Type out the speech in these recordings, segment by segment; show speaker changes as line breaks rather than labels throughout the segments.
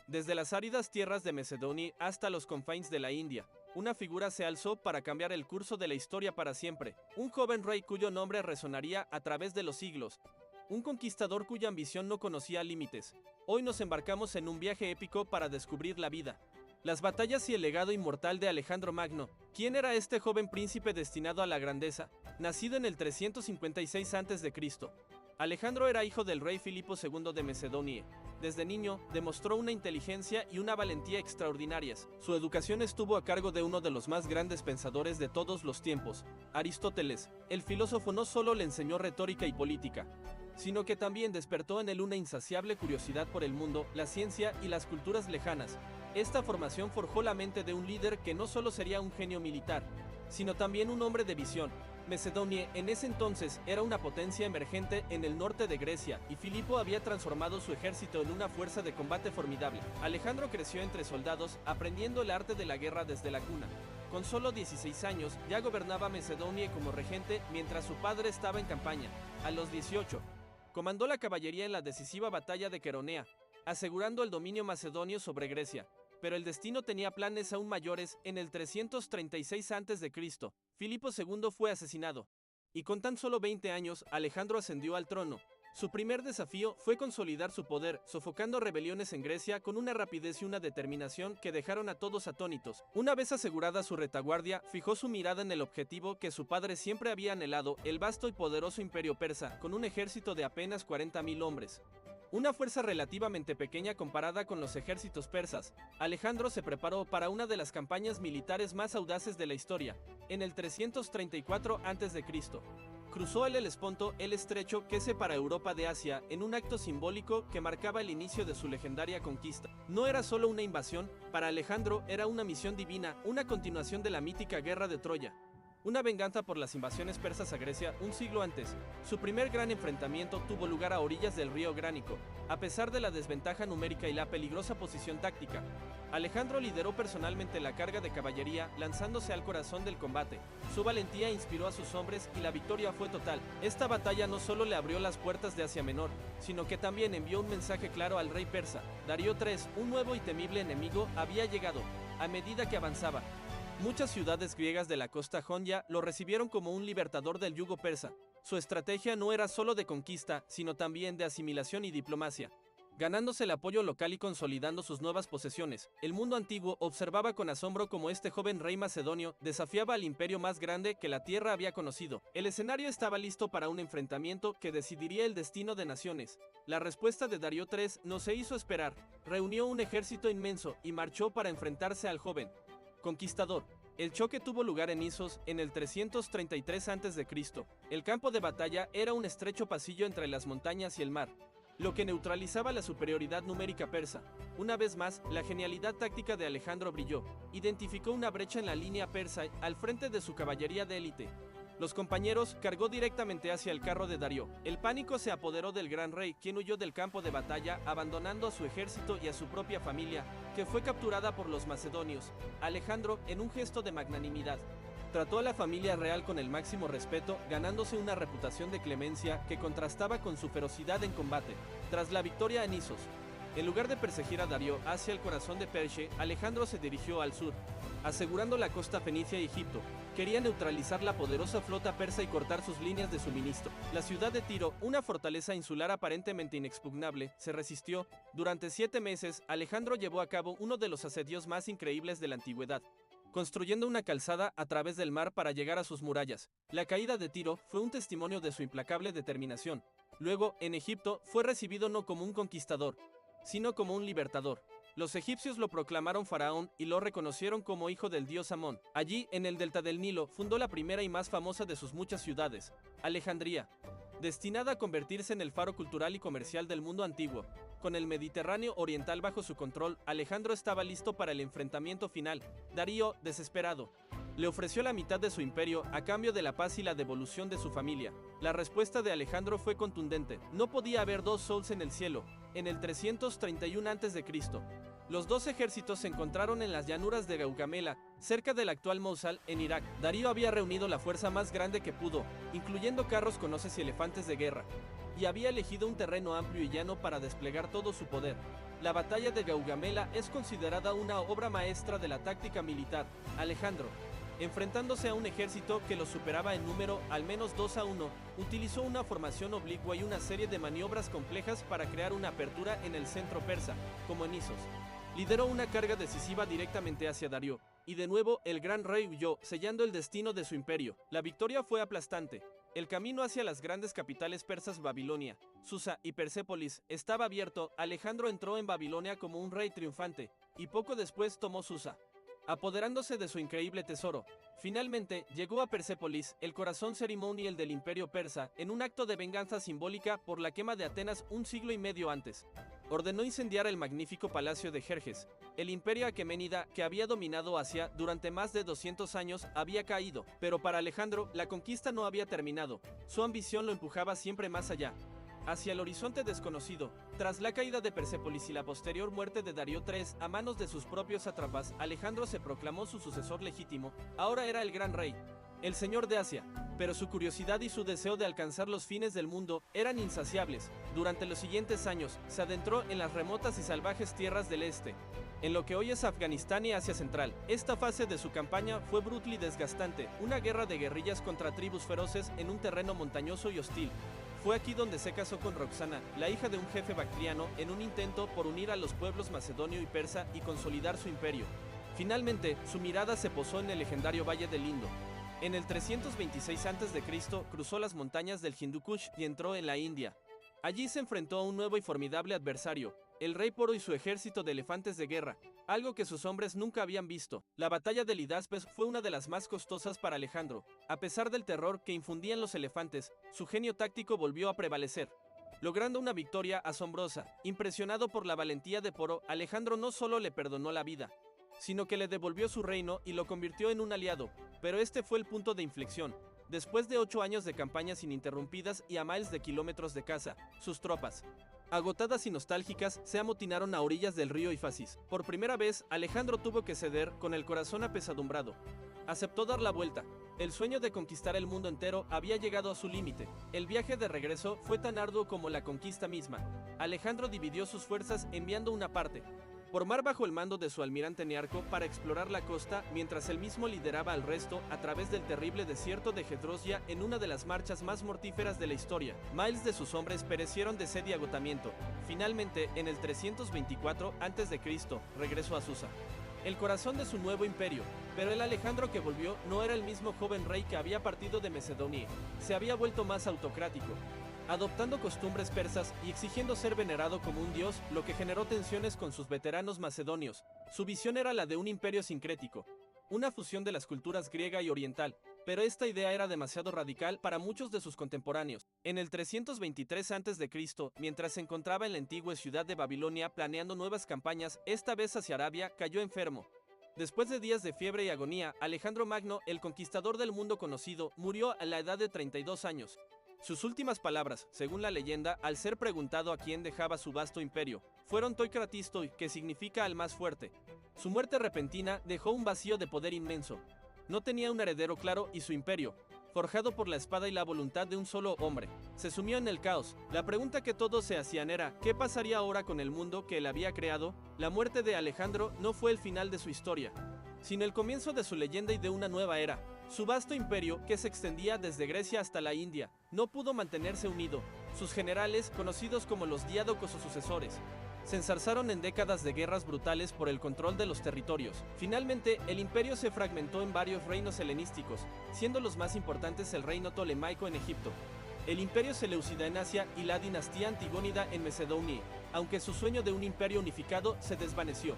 Desde las áridas tierras de Macedonia hasta los confines de la India, una figura se alzó para cambiar el curso de la historia para siempre. Un joven rey cuyo nombre resonaría a través de los siglos. Un conquistador cuya ambición no conocía límites. Hoy nos embarcamos en un viaje épico para descubrir la vida, las batallas y el legado inmortal de Alejandro Magno. ¿Quién era este joven príncipe destinado a la grandeza? Nacido en el 356 a.C., Alejandro era hijo del rey Filipo II de Macedonia. Desde niño, demostró una inteligencia y una valentía extraordinarias. Su educación estuvo a cargo de uno de los más grandes pensadores de todos los tiempos, Aristóteles. El filósofo no solo le enseñó retórica y política, sino que también despertó en él una insaciable curiosidad por el mundo, la ciencia y las culturas lejanas. Esta formación forjó la mente de un líder que no solo sería un genio militar, sino también un hombre de visión. Macedonia en ese entonces era una potencia emergente en el norte de Grecia, y Filipo había transformado su ejército en una fuerza de combate formidable. Alejandro creció entre soldados, aprendiendo el arte de la guerra desde la cuna. Con solo 16 años, ya gobernaba Macedonia como regente mientras su padre estaba en campaña. A los 18, comandó la caballería en la decisiva batalla de Queronea, asegurando el dominio macedonio sobre Grecia. Pero el destino tenía planes aún mayores. En el 336 a.C., Filipo II fue asesinado, y con tan solo 20 años, Alejandro ascendió al trono. Su primer desafío fue consolidar su poder, sofocando rebeliones en Grecia con una rapidez y una determinación que dejaron a todos atónitos. Una vez asegurada su retaguardia, fijó su mirada en el objetivo que su padre siempre había anhelado, el vasto y poderoso imperio persa, con un ejército de apenas 40.000 hombres. Una fuerza relativamente pequeña comparada con los ejércitos persas. Alejandro se preparó para una de las campañas militares más audaces de la historia. En el 334 a.C., cruzó el Helesponto, el estrecho que separa Europa de Asia, en un acto simbólico que marcaba el inicio de su legendaria conquista. No era solo una invasión, para Alejandro era una misión divina, una continuación de la mítica guerra de Troya. Una venganza por las invasiones persas a Grecia un siglo antes. Su primer gran enfrentamiento tuvo lugar a orillas del río Gránico. A pesar de la desventaja numérica y la peligrosa posición táctica, Alejandro lideró personalmente la carga de caballería, lanzándose al corazón del combate. Su valentía inspiró a sus hombres y la victoria fue total. Esta batalla no solo le abrió las puertas de Asia Menor, sino que también envió un mensaje claro al rey persa. Darío III, un nuevo y temible enemigo, había llegado. A medida que avanzaba, muchas ciudades griegas de la costa jonia lo recibieron como un libertador del yugo persa. Su estrategia no era solo de conquista, sino también de asimilación y diplomacia. Ganándose el apoyo local y consolidando sus nuevas posesiones, el mundo antiguo observaba con asombro cómo este joven rey macedonio desafiaba al imperio más grande que la tierra había conocido. El escenario estaba listo para un enfrentamiento que decidiría el destino de naciones. La respuesta de Darío III no se hizo esperar. Reunió un ejército inmenso y marchó para enfrentarse al joven conquistador. El choque tuvo lugar en Isos en el 333 a.C. El campo de batalla era un estrecho pasillo entre las montañas y el mar, lo que neutralizaba la superioridad numérica persa. Una vez más, la genialidad táctica de Alejandro brilló. Identificó una brecha en la línea persa al frente de su caballería de élite. Los compañeros cargó directamente hacia el carro de Darío. El pánico se apoderó del gran rey, quien huyó del campo de batalla, abandonando a su ejército y a su propia familia, que fue capturada por los macedonios. Alejandro, en un gesto de magnanimidad, trató a la familia real con el máximo respeto, ganándose una reputación de clemencia que contrastaba con su ferocidad en combate. Tras la victoria en Isos, en lugar de perseguir a Darío hacia el corazón de Persia, Alejandro se dirigió al sur, asegurando la costa fenicia y Egipto. Quería neutralizar la poderosa flota persa y cortar sus líneas de suministro. La ciudad de Tiro, una fortaleza insular aparentemente inexpugnable, se resistió. Durante 7 meses, Alejandro llevó a cabo uno de los asedios más increíbles de la antigüedad, construyendo una calzada a través del mar para llegar a sus murallas. La caída de Tiro fue un testimonio de su implacable determinación. Luego, en Egipto, fue recibido no como un conquistador, sino como un libertador. Los egipcios lo proclamaron faraón y lo reconocieron como hijo del dios Amón. Allí, en el delta del Nilo, fundó la primera y más famosa de sus muchas ciudades, Alejandría, destinada a convertirse en el faro cultural y comercial del mundo antiguo. Con el Mediterráneo oriental bajo su control, Alejandro estaba listo para el enfrentamiento final. Darío, desesperado, le ofreció la mitad de su imperio a cambio de la paz y la devolución de su familia. La respuesta de Alejandro fue contundente. No podía haber dos soles en el cielo. En el 331 a.C., Los dos ejércitos se encontraron en las llanuras de Gaugamela, cerca del actual Mosul, en Irak. Darío había reunido la fuerza más grande que pudo, incluyendo carros con hoces y elefantes de guerra, y había elegido un terreno amplio y llano para desplegar todo su poder. La batalla de Gaugamela es considerada una obra maestra de la táctica militar. Alejandro, enfrentándose a un ejército que lo superaba en número al menos 2-1, utilizó una formación oblicua y una serie de maniobras complejas para crear una apertura en el centro persa, como en Isos. Lideró una carga decisiva directamente hacia Darío, y de nuevo el gran rey huyó, sellando el destino de su imperio. La victoria fue aplastante. El camino hacia las grandes capitales persas Babilonia, Susa y Persépolis estaba abierto. Alejandro entró en Babilonia como un rey triunfante, y poco después tomó Susa, apoderándose de su increíble tesoro. Finalmente, llegó a Persépolis, el corazón ceremonial del imperio persa, en un acto de venganza simbólica por la quema de Atenas un siglo y medio antes. Ordenó incendiar el magnífico palacio de Jerjes. El imperio aqueménida, que había dominado Asia durante más de 200 años, había caído, pero para Alejandro, la conquista no había terminado. Su ambición lo empujaba siempre más allá, hacia el horizonte desconocido. Tras la caída de Persépolis y la posterior muerte de Darío III a manos de sus propios sátrapas, Alejandro se proclamó su sucesor legítimo. Ahora era el gran rey, el señor de Asia, pero su curiosidad y su deseo de alcanzar los fines del mundo eran insaciables. Durante los siguientes años, se adentró en las remotas y salvajes tierras del este, en lo que hoy es Afganistán y Asia Central. Esta fase de su campaña fue brutal y desgastante, una guerra de guerrillas contra tribus feroces en un terreno montañoso y hostil. Fue aquí donde se casó con Roxana, la hija de un jefe bactriano, en un intento por unir a los pueblos macedonio y persa y consolidar su imperio. Finalmente, su mirada se posó en el legendario Valle del Indo. En el 326 a.C. cruzó las montañas del Hindu Kush y entró en la India. Allí se enfrentó a un nuevo y formidable adversario, el rey Poro y su ejército de elefantes de guerra, algo que sus hombres nunca habían visto. La batalla de Lidaspes fue una de las más costosas para Alejandro. A pesar del terror que infundían los elefantes, su genio táctico volvió a prevalecer, logrando una victoria asombrosa. Impresionado por la valentía de Poro, Alejandro no solo le perdonó la vida, sino que le devolvió su reino y lo convirtió en un aliado. Pero este fue el punto de inflexión. Después de 8 años de campañas ininterrumpidas y a miles de kilómetros de caza, sus tropas, agotadas y nostálgicas, se amotinaron a orillas del río Ifasis. Por primera vez, Alejandro tuvo que ceder, con el corazón apesadumbrado. Aceptó dar la vuelta. El sueño de conquistar el mundo entero había llegado a su límite. El viaje de regreso fue tan arduo como la conquista misma. Alejandro dividió sus fuerzas enviando una parte por mar bajo el mando de su almirante Nearco para explorar la costa, mientras él mismo lideraba al resto a través del terrible desierto de Gedrosia en una de las marchas más mortíferas de la historia. Miles de sus hombres perecieron de sed y agotamiento. Finalmente, en el 324 a.C., regresó a Susa, el corazón de su nuevo imperio. Pero el Alejandro que volvió no era el mismo joven rey que había partido de Macedonia. Se había vuelto más autocrático, adoptando costumbres persas y exigiendo ser venerado como un dios, lo que generó tensiones con sus veteranos macedonios. Su visión era la de un imperio sincrético, una fusión de las culturas griega y oriental, pero esta idea era demasiado radical para muchos de sus contemporáneos. En el 323 a.C., mientras se encontraba en la antigua ciudad de Babilonia planeando nuevas campañas, esta vez hacia Arabia, cayó enfermo. Después de días de fiebre y agonía, Alejandro Magno, el conquistador del mundo conocido, murió a la edad de 32 años. Sus últimas palabras, según la leyenda, al ser preguntado a quién dejaba su vasto imperio, fueron Toi Kratistoi, que significa el más fuerte. Su muerte repentina dejó un vacío de poder inmenso. No tenía un heredero claro y su imperio, forjado por la espada y la voluntad de un solo hombre, se sumió en el caos. La pregunta que todos se hacían era, ¿qué pasaría ahora con el mundo que él había creado? La muerte de Alejandro no fue el final de su historia, sino el comienzo de su leyenda y de una nueva era. Su vasto imperio, que se extendía desde Grecia hasta la India, no pudo mantenerse unido. Sus generales, conocidos como los diádocos o sucesores, se enzarzaron en décadas de guerras brutales por el control de los territorios. Finalmente, el imperio se fragmentó en varios reinos helenísticos, siendo los más importantes el reino tolemaico en Egipto, el imperio seleucida en Asia y la dinastía antigónida en Macedonia, aunque su sueño de un imperio unificado se desvaneció.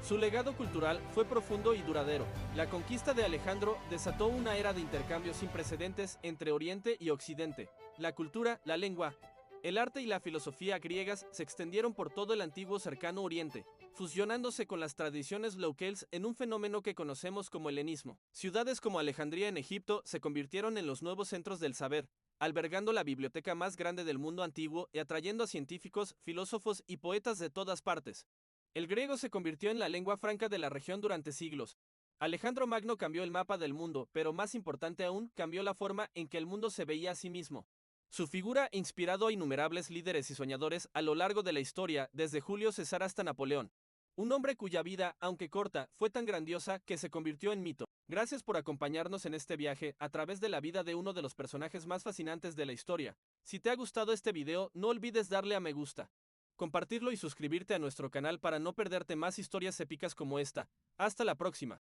Su legado cultural fue profundo y duradero. La conquista de Alejandro desató una era de intercambios sin precedentes entre Oriente y Occidente. La cultura, la lengua, el arte y la filosofía griegas se extendieron por todo el antiguo cercano Oriente, fusionándose con las tradiciones locales en un fenómeno que conocemos como helenismo. Ciudades como Alejandría en Egipto se convirtieron en los nuevos centros del saber, albergando la biblioteca más grande del mundo antiguo y atrayendo a científicos, filósofos y poetas de todas partes. El griego se convirtió en la lengua franca de la región durante siglos. Alejandro Magno cambió el mapa del mundo, pero más importante aún, cambió la forma en que el mundo se veía a sí mismo. Su figura ha inspirado a innumerables líderes y soñadores a lo largo de la historia, desde Julio César hasta Napoleón. Un hombre cuya vida, aunque corta, fue tan grandiosa que se convirtió en mito. Gracias por acompañarnos en este viaje a través de la vida de uno de los personajes más fascinantes de la historia. Si te ha gustado este video, no olvides darle a me gusta, compartirlo y suscribirte a nuestro canal para no perderte más historias épicas como esta. Hasta la próxima.